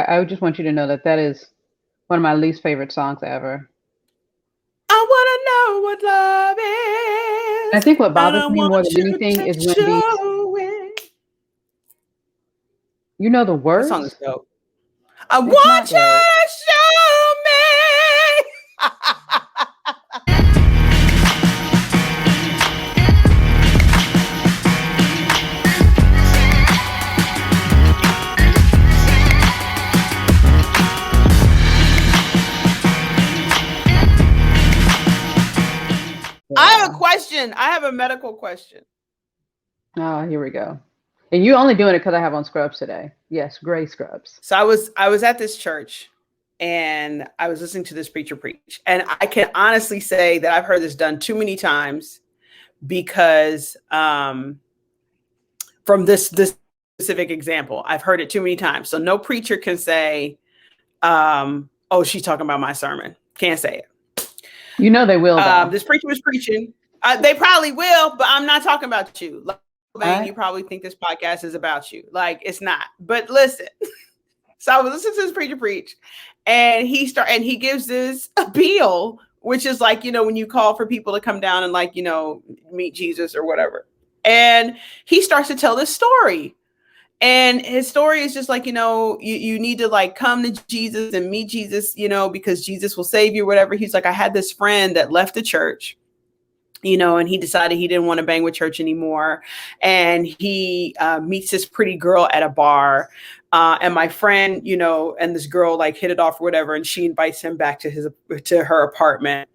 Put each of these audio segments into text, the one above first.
I just want you to know that that is one of my least favorite songs ever. I want to know what love is. I think what and bothers I me more want than you anything to is when these, show it. you know the That song is words. dope. I It's not want you dope. to show me. I have a Yeah. question. I have a medical question. Oh, here we go. And you only doing it because I have on scrubs today. Yes, gray scrubs. So I was at this church and I was listening to this preacher preach. And I can honestly say that I've heard this done too many times because from this specific example, I've heard it too many times. So no preacher can say, oh, she's talking about my sermon. Can't say it. You know they will though. This preacher was preaching. They probably will, but I'm not talking about you. Like, Right. you probably think this podcast is about you. Like, it's not. But listen. So I was listening to this preacher preach, and he gives this appeal, which is like, you know, when you call for people to come down and like, you know, meet Jesus or whatever. And he starts to tell this story. And his story is just like, you know, you need to like come to Jesus and meet Jesus, you know, because Jesus will save you or whatever. He's like, I had this friend that left the church, you know, and he decided he didn't want to bang with church anymore. And he meets this pretty girl at a bar. And my friend, you know, and this girl like hit it off or whatever. And she invites him back to her apartment.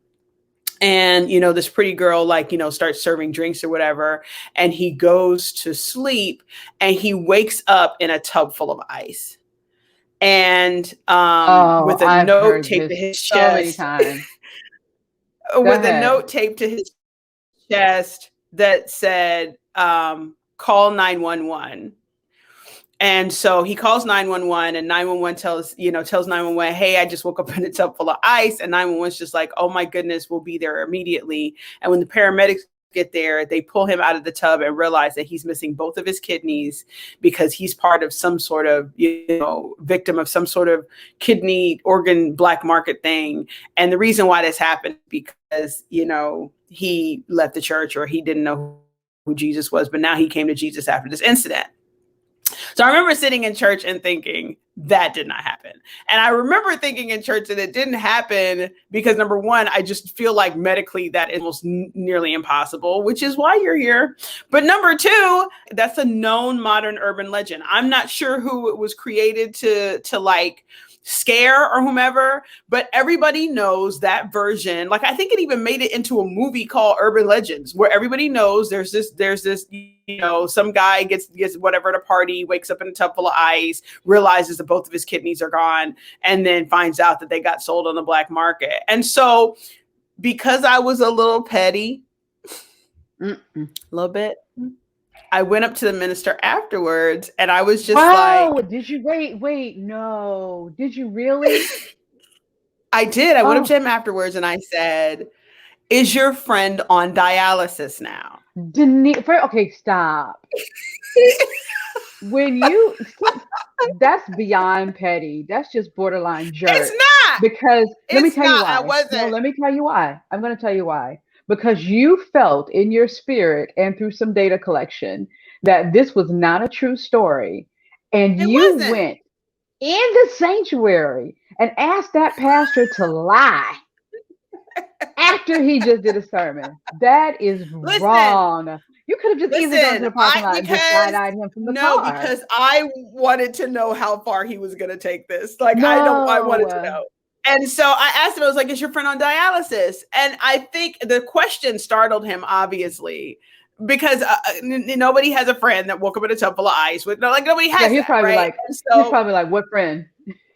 And, you know, this pretty girl, like, you know, starts serving drinks or whatever. And he goes to sleep and he wakes up in a tub full of ice. And with a I've note heard taped to this his so many chest. times. With a ahead. note taped to his chest that said, call 911. And so he calls 911 and 911 tells 911, hey, I just woke up in a tub full of ice. And 911's just like, oh my goodness, we'll be there immediately. And when the paramedics get there, they pull him out of the tub and realize that he's missing both of his kidneys because he's part of some sort of, you know, victim of some sort of kidney organ black market thing. And the reason why this happened because, you know, he left the church or he didn't know who Jesus was, but now he came to Jesus after this incident. So I remember sitting in church and thinking that did not happen. And I remember thinking in church that it didn't happen because number one, I just feel like medically that is almost nearly impossible, which is why you're here. But number two, that's a known modern urban legend. I'm not sure who it was created to like scare or whomever, but everybody knows that version. Like, I think it even made it into a movie called Urban Legends, where everybody knows there's this, you know, some guy gets whatever at a party, wakes up in a tub full of ice, realizes that both of his kidneys are gone, and then finds out that they got sold on the black market. And so because I was a little petty, a little bit, I went up to the minister afterwards and I was just like, did you wait, no. Did you really? I did. I went up to him afterwards and I said, is your friend on dialysis now? Okay, stop. That's beyond petty. That's just borderline jerk. It's not. Because let me tell you why. I wasn't. No, let me tell you why. I'm going to tell you why. Because you felt in your spirit and through some data collection that this was not a true story. And you went in the sanctuary and asked that pastor to lie after he just did a sermon. That is wrong. You could have just easily gone to the parking lot and just side-eyed him from the car. No, because I wanted to know how far he was going to take this. Like, I wanted to know. And so I asked him, I was like, is your friend on dialysis? And I think the question startled him, obviously, because nobody has a friend that woke up in a tub full of ice. Nobody has he's probably like, he's probably like, what friend?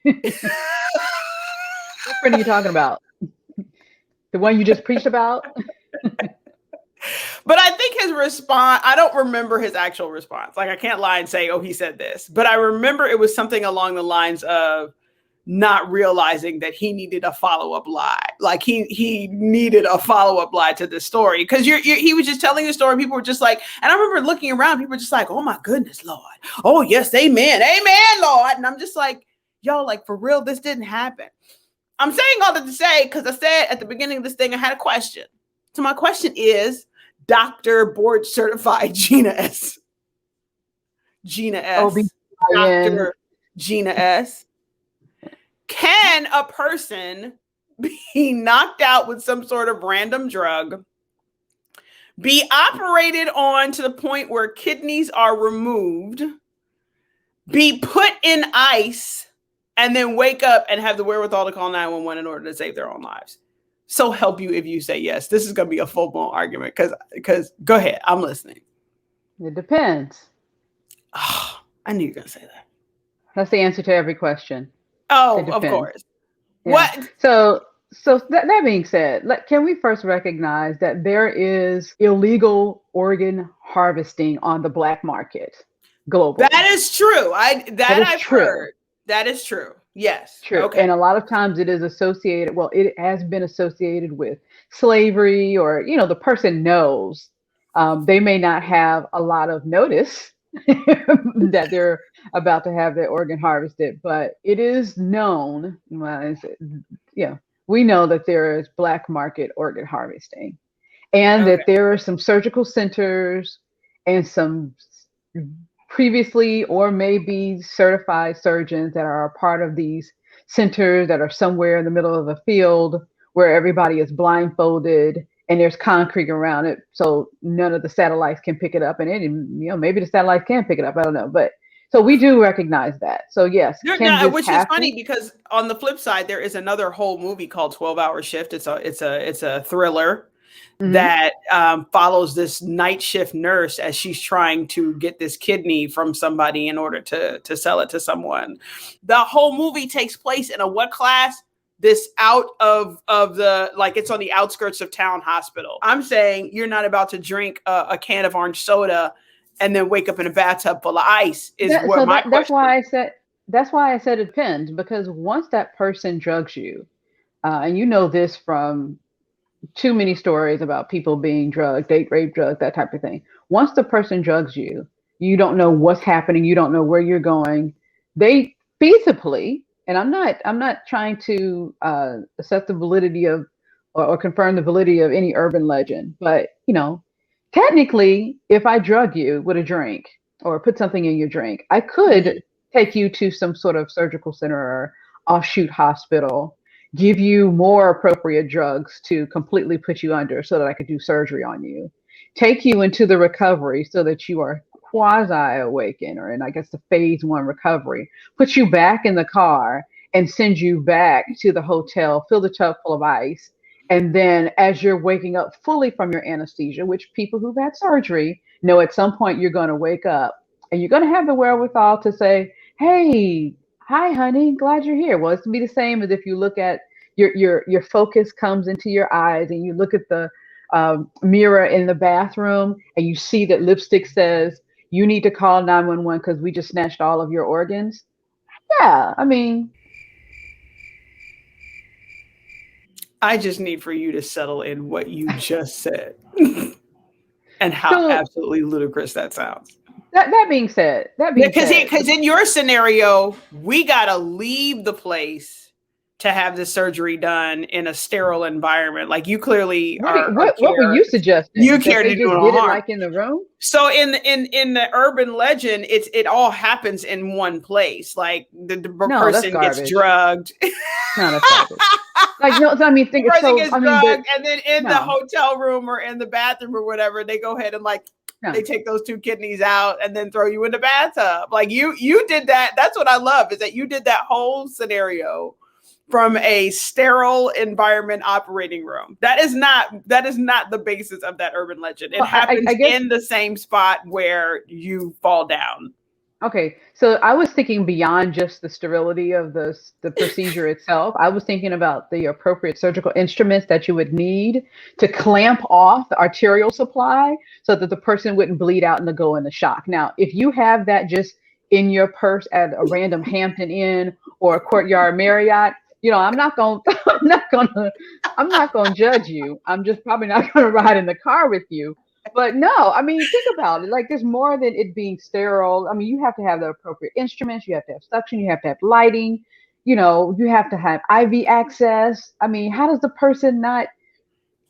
What friend are you talking about? The one you just preached about? But I think his response, I don't remember his actual response. Like, I can't lie and say, oh, he said this. But I remember it was something along the lines of not realizing that he needed a follow-up lie. Like he needed a follow-up lie to the story. Because he was just telling the story. People were just like, and I remember looking around, people were just like, oh my goodness, Lord. Oh yes, amen. Amen, Lord. And I'm just like, y'all, like, for real, this didn't happen. I'm saying all that to say, because I said at the beginning of this thing, I had a question. So my question is, Dr. Board Certified Gina S. Gina S. Dr. Gina S. Can a person be knocked out with some sort of random drug, be operated on to the point where kidneys are removed, be put in ice, and then wake up and have the wherewithal to call 911 in order to save their own lives? So help you if you say yes. This is going to be a full-blown argument because go ahead. I'm listening. It depends. Oh, I knew you were going to say that. That's the answer to every question. Oh, of course. Yeah. What? So that being said, can we first recognize that there is illegal organ harvesting on the black market globally? That is true. I've heard. That is true. Yes. True. Okay. And a lot of times it is associated, well, it has been associated with slavery, or, the person knows. They may not have a lot of notice that they're about to have their organ harvested, but it is known, we know that there is black market organ harvesting, and that there are some surgical centers and some previously or maybe certified surgeons that are a part of these centers that are somewhere in the middle of a field where everybody is blindfolded and there's concrete around it, so none of the satellites can pick it up. And maybe the satellites can pick it up. I don't know, but so we do recognize that. So yes, which is funny because on the flip side, there is another whole movie called 12-Hour Shift. It's a thriller that follows this night shift nurse as she's trying to get this kidney from somebody in order to sell it to someone. The whole movie takes place in a what class? This out of the, like, it's on the outskirts of town hospital. I'm saying you're not about to drink a can of orange soda and then wake up in a bathtub full of ice. That's why I said it depends, because once that person drugs you, and this from too many stories about people being drugged, date rape, drugged, that type of thing. Once the person drugs you, you don't know what's happening. You don't know where you're going. They feasibly, and I'm not trying to assess the validity of or confirm the validity of any urban legend, but technically, if I drug you with a drink or put something in your drink, I could take you to some sort of surgical center or offshoot hospital, give you more appropriate drugs to completely put you under so that I could do surgery on you, take you into the recovery so that you are quasi-awakened, or in, I guess, the phase 1 recovery, put you back in the car and send you back to the hotel, fill the tub full of ice. And then as you're waking up fully from your anesthesia, which people who've had surgery know at some point you're going to wake up and you're going to have the wherewithal to say, hey, hi, honey, glad you're here. Well, it's to be the same as if you look at your focus comes into your eyes and you look at the mirror in the bathroom and you see that lipstick says, you need to call 911 because we just snatched all of your organs. Yeah, I mean, I just need for you to settle in what you just said and how absolutely ludicrous that sounds. That being said, because in your scenario, we got to leave the place to have the surgery done in a sterile environment. Like, you clearly what were you suggesting? You care to do it like in the room? So in the urban legend, it all happens in one place. Like the person gets drugged. No, that's garbage. Like, no, I mean, think the person gets drugged, and then in the hotel room or in the bathroom or whatever, they go ahead and they take those 2 kidneys out and then throw you in the bathtub. Like you did that. That's what I love, is that you did that whole scenario from a sterile environment operating room. That is not the basis of that urban legend. It happens in the same spot where you fall down. Okay, so I was thinking beyond just the sterility of the procedure itself. I was thinking about the appropriate surgical instruments that you would need to clamp off the arterial supply so that the person wouldn't bleed out and go into shock. Now, if you have that just in your purse at a random Hampton Inn or a Courtyard Marriott, I'm not gonna judge you. I'm just probably not gonna ride in the car with you. But no, I mean, think about it. Like, there's more than it being sterile. I mean, you have to have the appropriate instruments, you have to have suction, you have to have lighting, you have to have IV access. I mean, how does the person not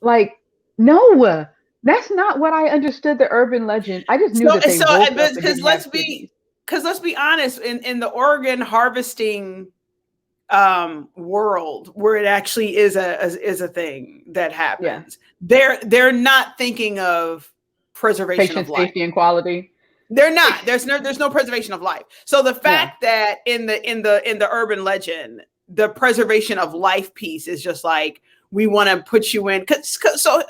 like, no, that's not what I understood the urban legend. I just knew that they woke up and because didn't have kidneys. let's be honest, in the organ harvesting world where it actually is a thing that happens, they're not thinking of preservation Patient of life. safety and quality. They're not. There's no preservation of life. So the fact that in the urban legend, the preservation of life piece is just like, we want to put you in. So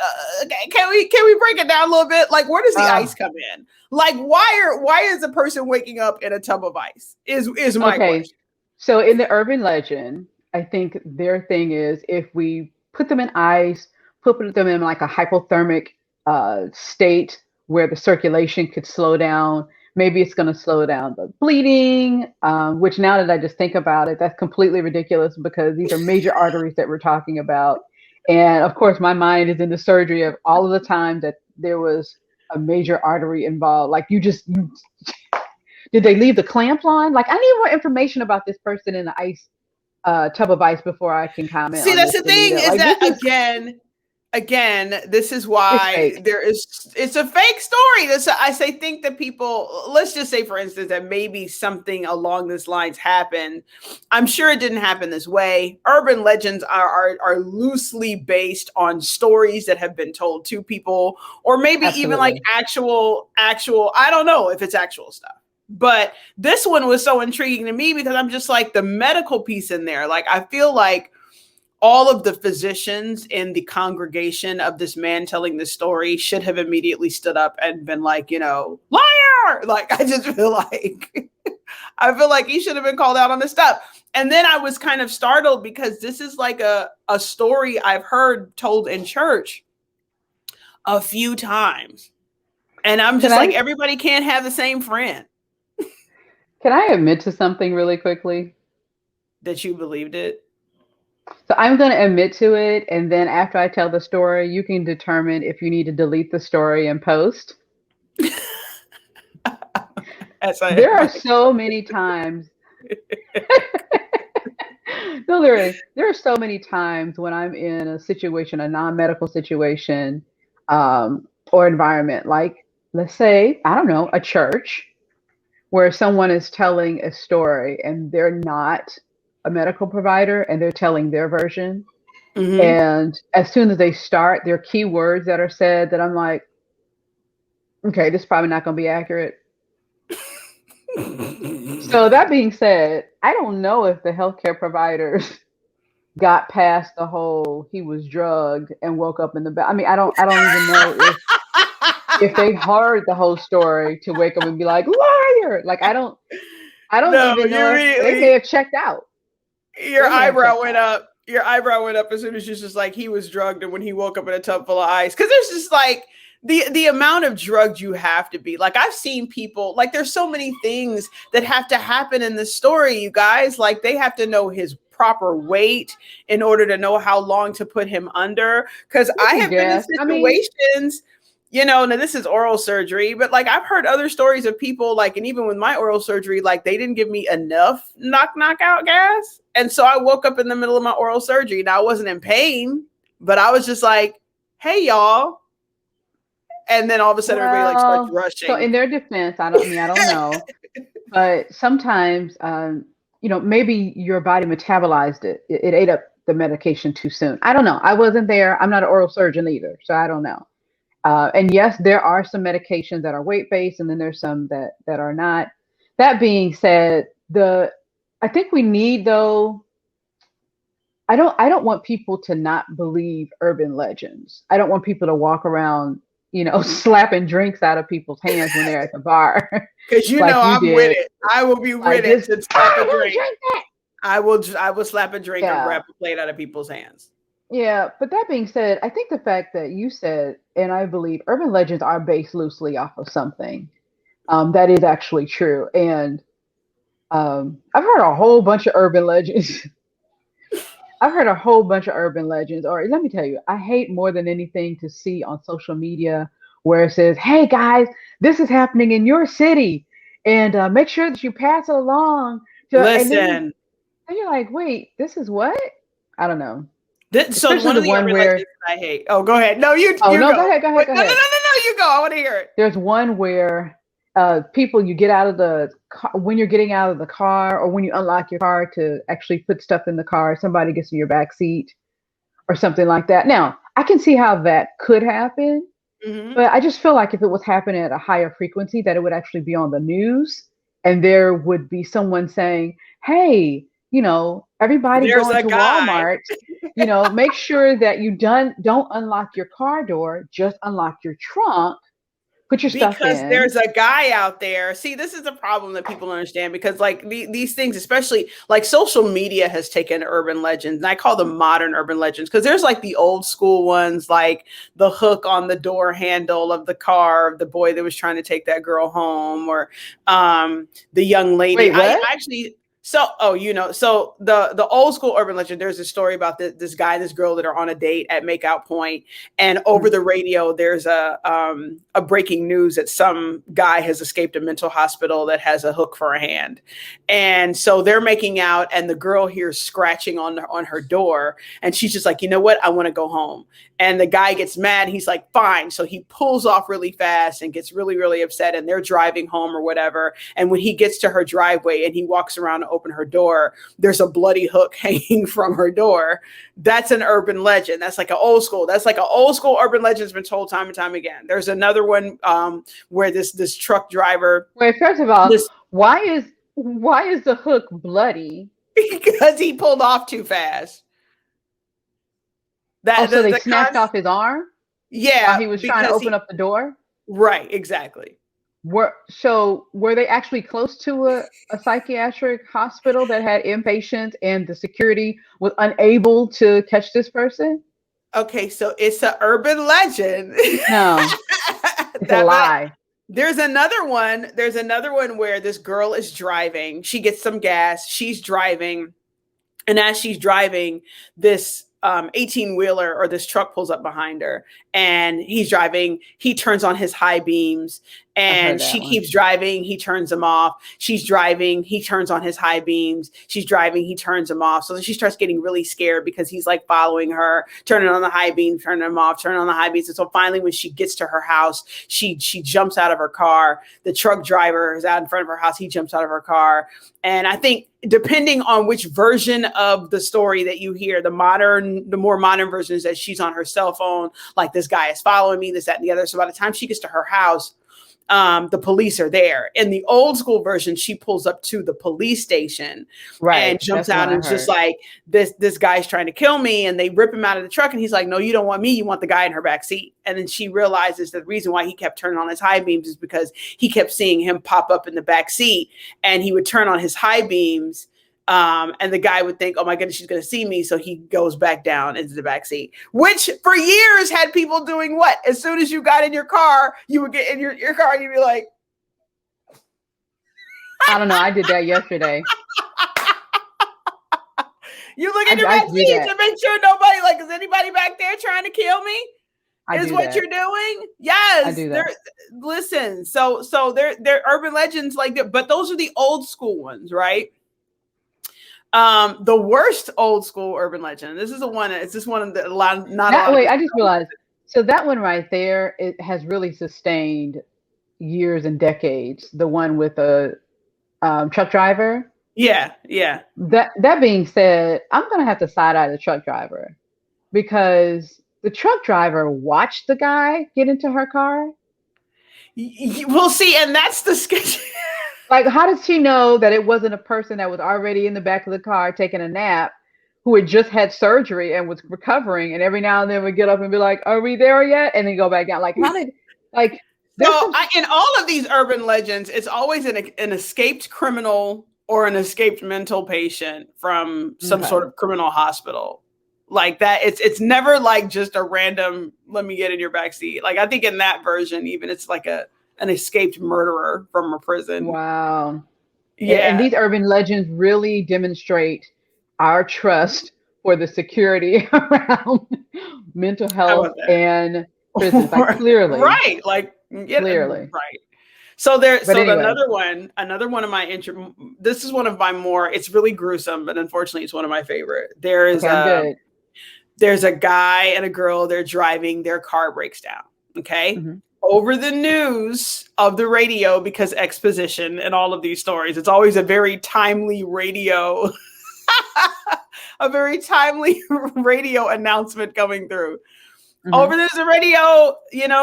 can we break it down a little bit? Like, where does the ice come in? Like, why is a person waking up in a tub of ice? Is my question. So in the urban legend, I think their thing is, if we put them in ice, put them in like a hypothermic state where the circulation could slow down, maybe it's going to slow down the bleeding, which now that I just think about it, that's completely ridiculous because these are major arteries that we're talking about. And of course, my mind is in the surgery of all of the time that there was a major artery involved. Like, did they leave the clamp line? Like, I need more information about this person in the ice tub of ice before I can comment. See, that's the thing, Danita. is like, that again, this is why it's a fake story. I think that people, let's just say, for instance, that maybe something along these lines happened. I'm sure it didn't happen this way. Urban legends are loosely based on stories that have been told to people, or maybe even like actual, I don't know if it's actual stuff. But this one was so intriguing to me because I'm just like, the medical piece in there. Like, I feel like all of the physicians in the congregation of this man telling the story should have immediately stood up and been like, liar. Like, I just feel like, he should have been called out on this stuff. And then I was kind of startled because this is like a story I've heard told in church a few times. And I'm just like, everybody can't have the same friend. Can I admit to something really quickly? That you believed it? So I'm going to admit to it, and then after I tell the story, you can determine if you need to delete the story and post. There are so many times. No, there are so many times when I'm in a situation, a non-medical situation, or environment, like, let's say, I don't know, a church, where someone is telling a story and they're not a medical provider and they're telling their version. Mm-hmm. And as soon as they start, there are key words that are said that I'm like, okay, this is probably not going to be accurate. So that being said, I don't know if the healthcare providers got past the whole he was drugged and woke up in the bed. I mean, I don't even know if they heard the whole story to wake up and be like, liar. Like, I don't even know if they may have checked out. Your eyebrow went up. Your eyebrow went up as soon as you're just like, he was drugged and when he woke up in a tub full of ice. Because there's just like the amount of drugged you have to be. Like, I've seen people, like, there's so many things that have to happen in the story, you guys. Like, they have to know his proper weight in order to know how long to put him under. Because I have been in situations, now this is oral surgery, but like, I've heard other stories of people, like, and even with my oral surgery, like, they didn't give me enough knockout gas. And so I woke up in the middle of my oral surgery. Now, I wasn't in pain, but I was just like, hey, y'all. And then all of a sudden, everybody like starts rushing. So in their defense, I don't know, but sometimes, maybe your body metabolized it. It ate up the medication too soon. I don't know. I wasn't there. I'm not an oral surgeon either, so I don't know. And yes, there are some medications that are weight-based, and then there's some that are not. That being said, I think we need, though, I don't want people to not believe urban legends. I don't want people to walk around, slapping drinks out of people's hands when they're at the bar. Because I'm with it. I will be with it to slap a drink. I will slap a drink and grab a plate out of people's hands. Yeah, but that being said, I think the fact that you said, and I believe urban legends are based loosely off of something, that is actually true. And I've heard a whole bunch of urban legends. Or let me tell you, I hate more than anything to see on social media where it says, "Hey guys, this is happening in your city, and make sure that you pass it along." And then Listen. and you're like, "Wait, this is what?" I don't know. So Especially one the of the one urban where, legends that I hate. Oh, go ahead. No, you oh you no, go. go ahead, go ahead, Wait, go no, no, no, no, ahead. no. You go. I want to hear it. There's one where people, you get out of the car, when you're getting out of the car, or when you unlock your car to actually put stuff in the car, somebody gets in your back seat or something like that. Now, I can see how that could happen, Hmm. but I just feel like if it was happening at a higher frequency, that it would actually be on the news, and there would be someone saying, "Hey, everybody There's going a to guy. Walmart, make sure that you don't unlock your car door, just unlock your trunk, put your stuff Because in." there's a guy out there. See, this is a problem that people don't understand because, like, these things, especially like social media, has taken urban legends, and I call them modern urban legends because there's like the old school ones, like the hook on the door handle of the car of the boy that was trying to take that girl home, or the young lady. Wait, I what? actually. So, so the old school urban legend. There's a story about this guy and this girl that are on a date at makeout point, and over the radio, there's a breaking news that some guy has escaped a mental hospital that has a hook for a hand, and so they're making out, and the girl hears scratching on her door, and she's just like, you know what, I want to go home. And the guy gets mad. He's like, fine. So he pulls off really fast and gets really, really upset. And they're driving home or whatever. And when he gets to her driveway and he walks around to open her door, there's a bloody hook hanging from her door. That's an urban legend. That's like an old school. That's like an old school urban legend has been told time and time again. There's another one where this truck driver. Wait, first of all, This why is the hook bloody? because he pulled off too fast. Oh, That so they the snapped off his arm yeah, while he was trying to because open up the door? right, exactly. Were they actually close to a psychiatric hospital that had inpatients and the security was unable to catch this person? Okay, so it's an urban legend. No, it's a But lie. there's another one. There's another one where this girl is driving. She gets some gas. She's driving, and as she's driving, this 18 wheeler or this truck pulls up behind her, and he's driving. He turns on his high beams, I've heard and that she one. keeps driving. He turns them off. She's driving. He turns on his high beams. She's driving. He turns them off. So then she starts getting really scared because he's like following her, turning on the high beams, turning them off, turning on the high beams. And so finally, when she gets to her house, she jumps out of her car. The truck driver is out in front of her house. He jumps out of her car. And I think depending on which version of the story that you hear, the more modern version is that she's on her cell phone, like this guy is following me, this, that, and the other. So by the time she gets to her house, the police are there. In the old school version, she pulls up to the police station and Right. jumps That's the out one I and is just heard. like, this guy's trying to kill me. And they rip him out of the truck. And he's like, no, you don't want me. You want the guy in her back seat. And then she realizes that the reason why he kept turning on his high beams is because he kept seeing him pop up in the back seat, and he would turn on his high beams. And the guy would think, oh my goodness, she's going to see me. So he goes back down into the back seat, which for years had people doing what? As soon as you got in your car, you would get in your car and you'd be like, I don't know. I did that yesterday. you look in your back do seat that. to make sure nobody, like, is anybody back there trying to kill me? I Is do what that. you're doing? Yes. I do that. Listen, so they're urban legends like that, but those are the old school ones, right? The worst old school urban legend. This is it's just one of the not a lot of Wait, us I just realized. So that one right there, it has really sustained years and decades. The one with the truck driver. Yeah. That being said, I'm gonna have to side eye the truck driver, because the truck driver watched the guy get into her car. We'll see, and that's the sketch. Like, how does she know that it wasn't a person that was already in the back of the car taking a nap, who had just had surgery and was recovering, and every now and then would get up and be like, "Are we there yet?" and then go back down. Like, how did like? So in all of these urban legends, it's always an escaped criminal or an escaped mental patient from some sort of criminal hospital. Like that, it's never like just a random, let me get in your backseat. Like I think in that version, even it's like an escaped murderer from a prison. Wow. Yeah. And these urban legends really demonstrate our trust for the security around mental health and prisons, like clearly, right? Like, clearly. right. So there, But so anyway, another one of my this is one of my more, it's really gruesome, but unfortunately it's one of my favorite. There is okay, I'm good. There's a guy and a girl, they're driving, their car breaks down. Okay. Mm-hmm. Over the news of the radio, because exposition and all of these stories, it's always a very timely radio, a very timely radio announcement coming through. Mm-hmm. Over there's a radio,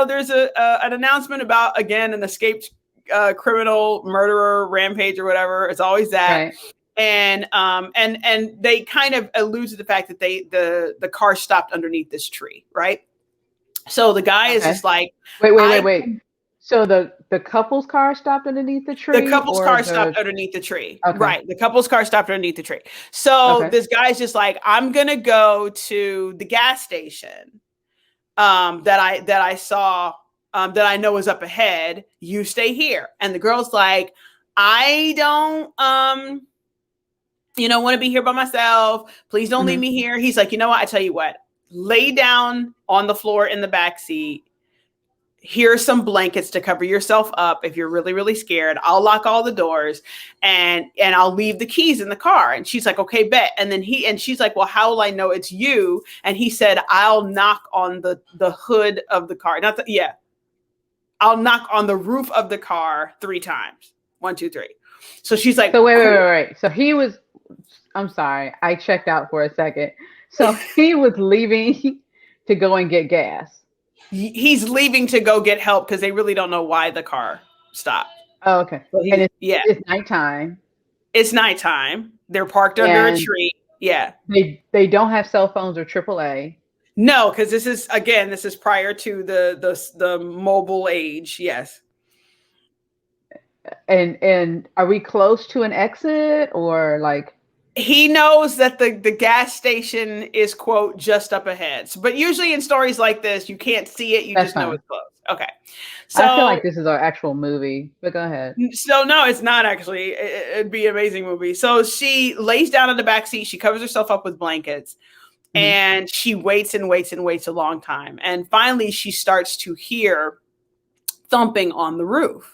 there's an announcement about, again, an escaped criminal, murderer, rampage, or whatever. It's always that. Right. And they kind of allude to the fact that the car stopped underneath this tree, right? So the guy is just like, wait. So the couple's car stopped underneath the tree? The couple's car stopped underneath the tree. Okay. Right. The couple's car stopped underneath the tree. So this guy's just like, I'm gonna go to the gas station that I saw, that I know is up ahead. You stay here. And the girl's like, I don't want to be here by myself. Please don't leave me here. He's like, you know what? I tell you what, lay down on the floor in the back seat. Here's some blankets to cover yourself up if you're really, really scared. I'll lock all the doors and I'll leave the keys in the car. And she's like, okay, bet. And then she's like, well, how will I know it's you? And he said, I'll knock on the hood of the car. I'll knock on the roof of the car 3 times. 1, 2, 3. So she's like, so wait. So he was, I'm sorry, I checked out for a second. So he was leaving to go and get gas. He's leaving to go get help because they really don't know why the car stopped. Oh, okay. So and it's nighttime. It's nighttime. They're parked under a tree. Yeah. They don't have cell phones or AAA. No, because this is prior to the mobile age. Yes. And are we close to an exit, or like? He knows that the gas station is, quote, just up ahead. But usually in stories like this, you can't see it. You just know it's close. Okay. So I feel like this is our actual movie, but go ahead. So no, it's not actually. It'd be an amazing movie. So she lays down in the back seat. She covers herself up with blankets, and she waits and waits and waits a long time. And finally, she starts to hear thumping on the roof.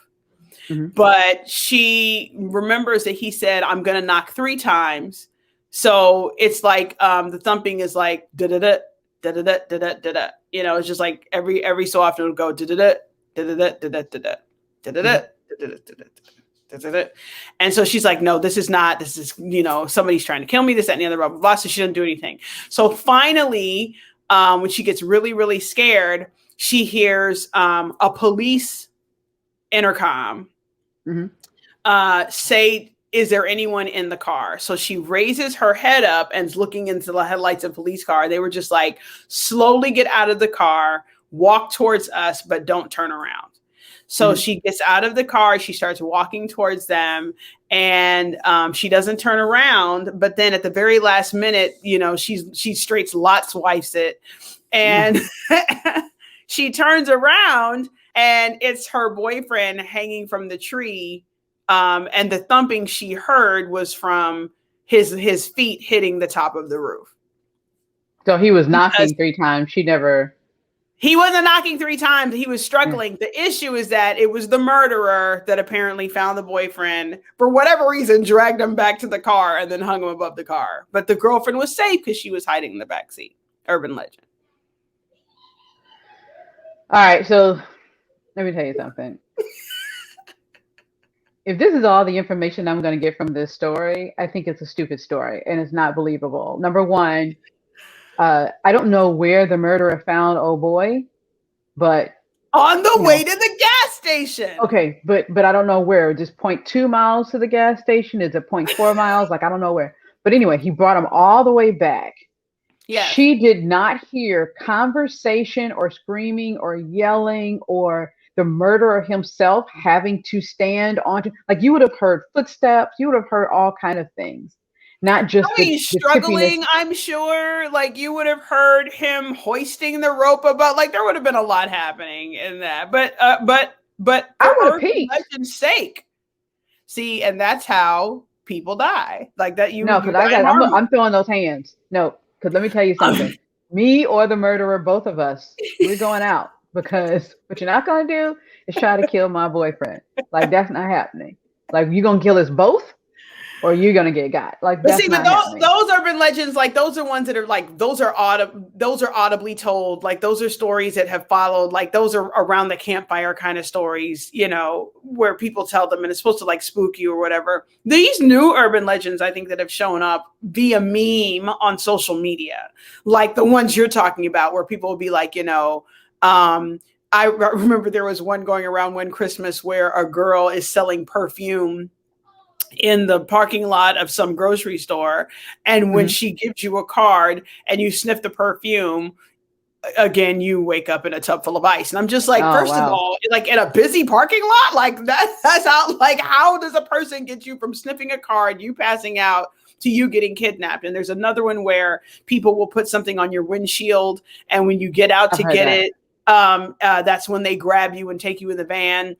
But she remembers that he said, I'm going to knock 3 times. So it's like the thumping is like da-da-da, da-da-da, da-da, da-da. It's just like every so often it'll go da-da-da, da-da-da, da-da, da-da, da-da-da, da-da-da, da-da-da. And so she's like, no, this is somebody's trying to kill me, this, that, and the other, blah, blah, blah. So she doesn't do anything. So finally, when she gets really, really scared, she hears a police intercom say, is there anyone in the car? So she raises her head up and is looking into the headlights of a police car. They were just like, slowly get out of the car, walk towards us, but don't turn around. So she gets out of the car. She starts walking towards them, and she doesn't turn around. But then at the very last minute, she straight lot swipes it, and she turns around, and it's her boyfriend hanging from the tree. And the thumping she heard was from his feet hitting the top of the roof. So he was knocking 3 times. He wasn't knocking 3 times. He was struggling. The issue is that it was the murderer that apparently found the boyfriend, for whatever reason, dragged him back to the car and then hung him above the car. But the girlfriend was safe because she was hiding in the backseat. Urban legend. All right. So let me tell you something. If this is all the information I'm going to get from this story, I think it's a stupid story and it's not believable. Number one, I don't know where the murderer found old boy, but on the way to the gas station. Okay, but I don't know where. Just 0.2 miles to the gas station. Is it 0.4 miles? Like, I don't know where. But anyway, he brought him all the way back. Yeah. She did not hear conversation or screaming or yelling or the murderer himself having to stand on to, like, you would have heard footsteps, you would have heard all kind of things, not just struggling. I'm sure, like, you would have heard him hoisting the rope about, like, there would have been a lot happening in that. But I would have peeked. Legend's sake, see, and that's how people die, like that. Because I'm throwing those hands. No, because let me tell you something. Me or the murderer, both of us, we're going out. because what you're not going to do is try to kill my boyfriend. Like, that's not happening. Like, you're going to kill us both, or you're going to get got. Like, But that's see, but not happening. those urban legends, like those are ones that are like, those are audibly told. Like those are stories that have followed, like those are around the campfire kind of stories, you know, where people tell them and it's supposed to like spook you or whatever. These new urban legends, I think, that have shown up via meme on social media, like the ones you're talking about, where people will be like, you know, I remember there was one going around one Christmas where a girl is selling perfume in the parking lot of some grocery store. And when she gives you a card and you sniff the perfume, again, you wake up in a tub full of ice. And I'm just like, first of all, like in a busy parking lot, like that's how, like, how does a person get you from sniffing a card, you passing out, to you getting kidnapped? And there's another one where people will put something on your windshield, and when you get out to get it, that's when they grab you and take you in the van.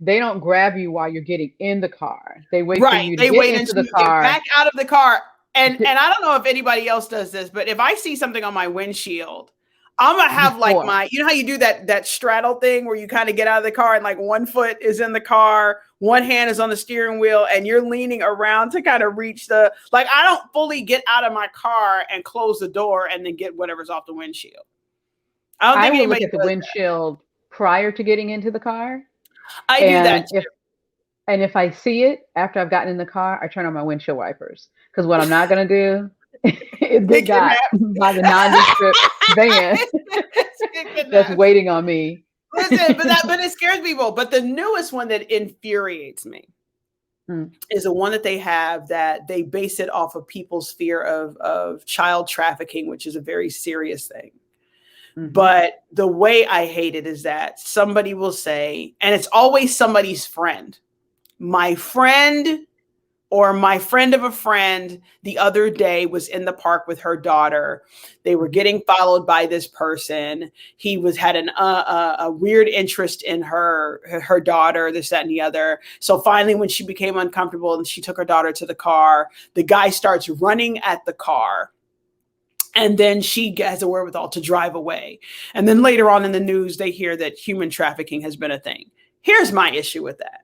They don't grab you while you're getting in the car. They wait for you to they get wait into until the you car. get back out of the car. And I don't know if anybody else does this, but if I see something on my windshield, I'm gonna have like my, you know how you do that straddle thing where you kind of get out of the car and like one foot is in the car, one hand is on the steering wheel, and you're leaning around to kind of reach the, like, I don't fully get out of my car and close the door and then get whatever's off the windshield. I will look at the windshield prior to getting into the car. I do that too. And if I see it after I've gotten in the car, I turn on my windshield wipers. Because what I'm not going to do is get got by the nondescript van that's waiting on me. Listen, but it scares people. But the newest one that infuriates me is the one that they have that they base it off of people's fear of child trafficking, which is a very serious thing. But the way I hate it is that somebody will say, and it's always somebody's friend, my friend or my friend of a friend the other day was in the park with her daughter. They were getting followed by this person. He had a weird interest in her daughter, this, that, and the other. So finally, when she became uncomfortable and she took her daughter to the car, the guy starts running at the car. And then she has the wherewithal to drive away. And then later on in the news, they hear that human trafficking has been a thing. Here's my issue with that.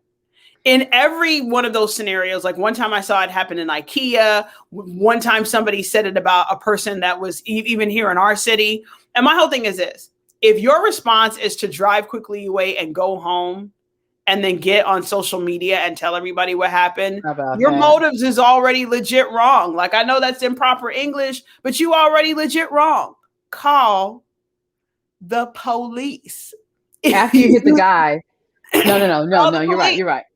In every one of those scenarios, like one time I saw it happen in IKEA. One time somebody said it about a person that was even here in our city. And my whole thing is this. If your response is to drive quickly away and go home and then get on social media and tell everybody what happened, your motives is already legit wrong. Like, I know that's improper English, but you already legit wrong. Call the police. After you hit the guy. No. You're right.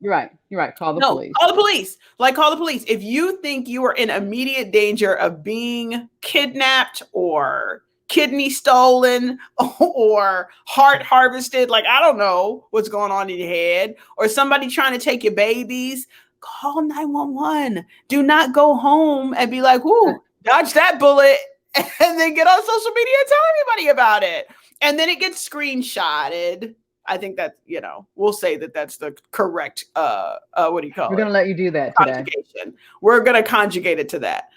Call the police. Call the police. Like, call the police. If you think you are in immediate danger of being kidnapped or kidney stolen or heart harvested, like, I don't know what's going on in your head, or somebody trying to take your babies, call 911. Do not go home and be like, whoo, dodge that bullet, and then get on social media and tell everybody about it. And then it gets screenshotted. I think that, we'll say that that's the correct, what do you call it? We're going to let you do that today. We're going to conjugate it to that.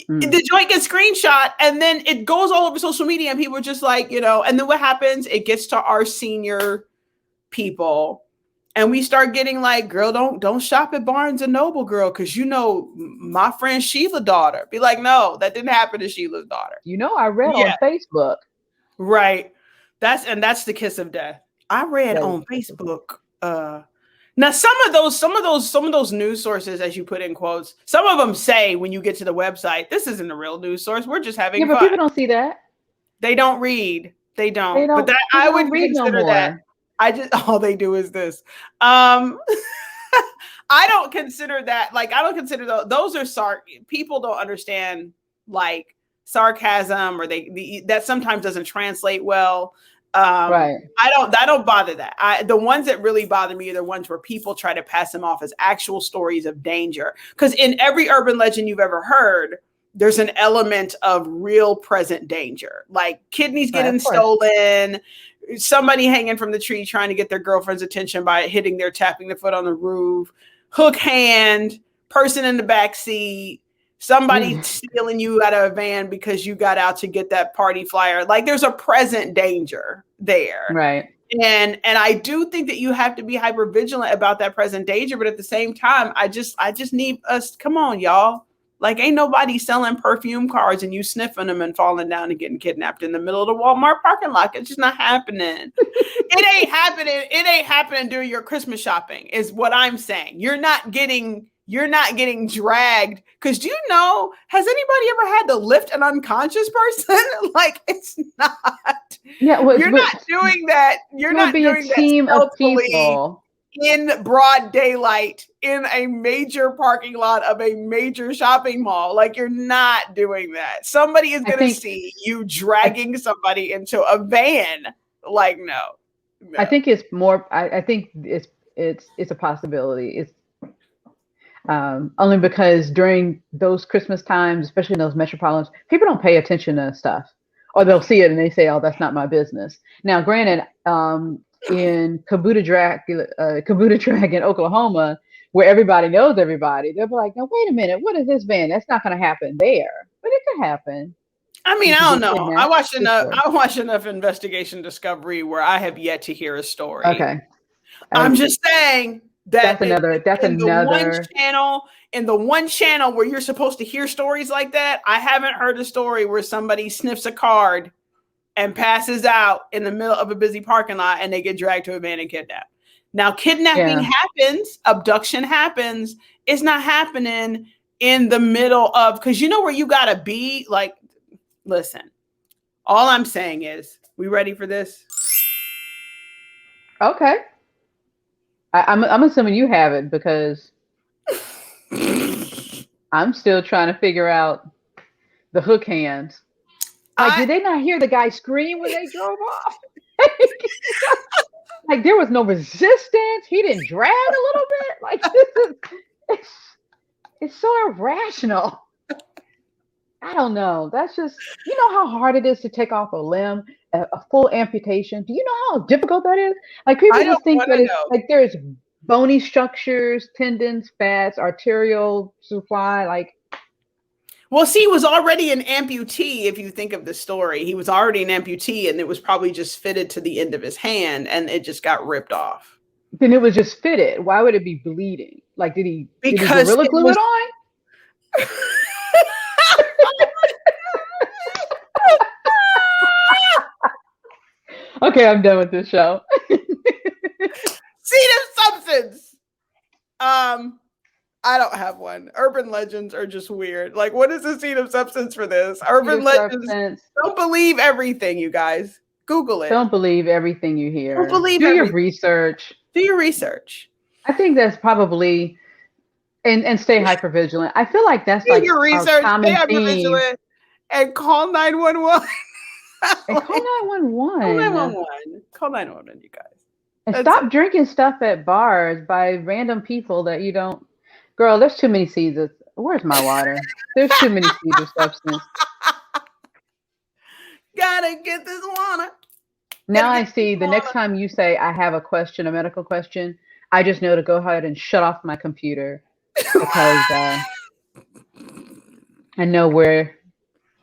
The joint gets screenshot and then it goes all over social media and people are just like, and then what happens? It gets to our senior people and we start getting like, girl, don't shop at Barnes and Noble, girl, because my friend Sheila's daughter. Be like, no, that didn't happen to Sheila's daughter. I read on Facebook. Right. That's the kiss of death. I read on Facebook. Now, some of those news sources, as you put in quotes, some of them say when you get to the website, this isn't a real news source. We're just having fun. But people don't see that. They don't read. They don't. But that I would consider that. All they do is this. I don't consider that. Like, I don't consider those are people don't understand like sarcasm, or that sometimes doesn't translate well. Right. I don't bother that. The ones that really bother me are the ones where people try to pass them off as actual stories of danger. Because in every urban legend you've ever heard, there's an element of real present danger, like kidneys getting stolen, somebody hanging from the tree trying to get their girlfriend's attention by tapping their foot on the roof, hook hand, person in the back seat, Somebody stealing you out of a van because you got out to get that party flyer. Like there's a present danger there. Right. And I do think that you have to be hyper vigilant about that present danger. But at the same time, I just need us. Come on, y'all. Like ain't nobody selling perfume cards and you sniffing them and falling down and getting kidnapped in the middle of the Walmart parking lot. It's just not happening. It ain't happening. It ain't happening during your Christmas shopping is what I'm saying. You're not getting dragged. Because do you know, has anybody ever had to lift an unconscious person? Like it's not. Yeah, you're not doing that. You're not doing a team that of people in broad daylight in a major parking lot of a major shopping mall. Like you're not doing that. Somebody is going to see you dragging somebody into a van. Like no. I think it's more. I think it's a possibility. It's only because during those Christmas times, especially in those metropolitans, people don't pay attention to stuff, or they'll see it and they say, "Oh, that's not my business." Now, granted, in Kabuta Drag in Oklahoma, where everybody knows everybody, they'll be like, "No, wait a minute, what is this van? That's not going to happen there." But it could happen. I mean, I don't know. I watched enough investigation Discovery where I have yet to hear a story. Okay. I'm just saying that that's another in the one channel where you're supposed to hear stories like that. I haven't heard a story where somebody sniffs a card and passes out in the middle of a busy parking lot and they get dragged to a van and kidnapped. Now, kidnapping happens, abduction happens. It's not happening in the middle of, because you know where you gotta be. Like, listen, all I'm saying is, we ready for this? Okay. I'm assuming you have it because I'm still trying to figure out the hook hands. Like, did they not hear the guy scream when they drove off? Like, there was no resistance. He didn't drag a little bit. Like, it's so irrational. I don't know. That's just, you know how hard it is to take off a limb, a full amputation. Do you know how difficult that is? Like people just think that it's like there's bony structures, tendons, fats, arterial supply. Like, well, see, he was already an amputee. If you think of the story, he was already an amputee, and it was probably just fitted to the end of his hand, and it just got ripped off. Then it was just fitted. Why would it be bleeding? Like, did he gorilla glue it on? Okay, I'm done with this show. Seed of substance. I don't have one. Urban legends are just weird. Like, what is the seed of substance for this? Urban legends. Don't believe everything, you guys. Google it. Don't believe everything you hear. Don't believe Do your research. Do your research. I think that's probably and stay hypervigilant. I feel like that's do like your research, stay hypervigilant, and call 911. And call 911. Call 911. Call 911, you guys. And stop drinking stuff at bars by random people that you don't. Girl, there's too many seeds of. Where's my water? There's too many seeds of substance. Gotta get this water. Now I see the next time you say I have a question, a medical question, I just know to go ahead and shut off my computer because I know where.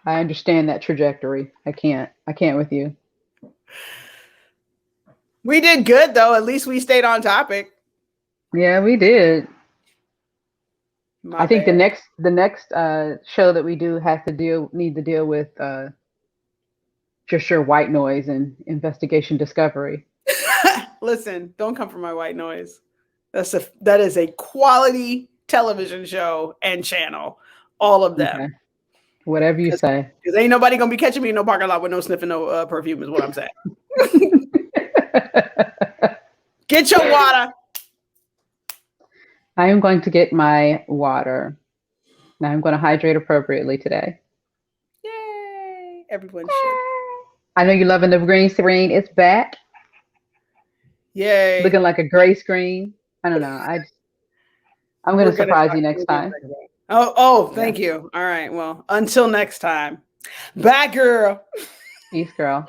I understand that trajectory. I can't with you. We did good though. At least we stayed on topic. Yeah, we did. I think the next show that we do need to deal with just your white noise and investigation discovery. Listen, don't come for my white noise. That is a quality television show and channel. All of them. Okay. Whatever you say. Because ain't nobody gonna be catching me in no parking lot with no sniffing no perfume is what I'm saying. Get your water. I am going to get my water. Now I'm going to hydrate appropriately today. Yay! Everyone should. I know you're loving the green screen. It's back. Yay! Looking like a gray screen. I don't know. I'm going to surprise you next time. Oh, thank you. All right. Well, until next time. Bye, girl. Peace, girl.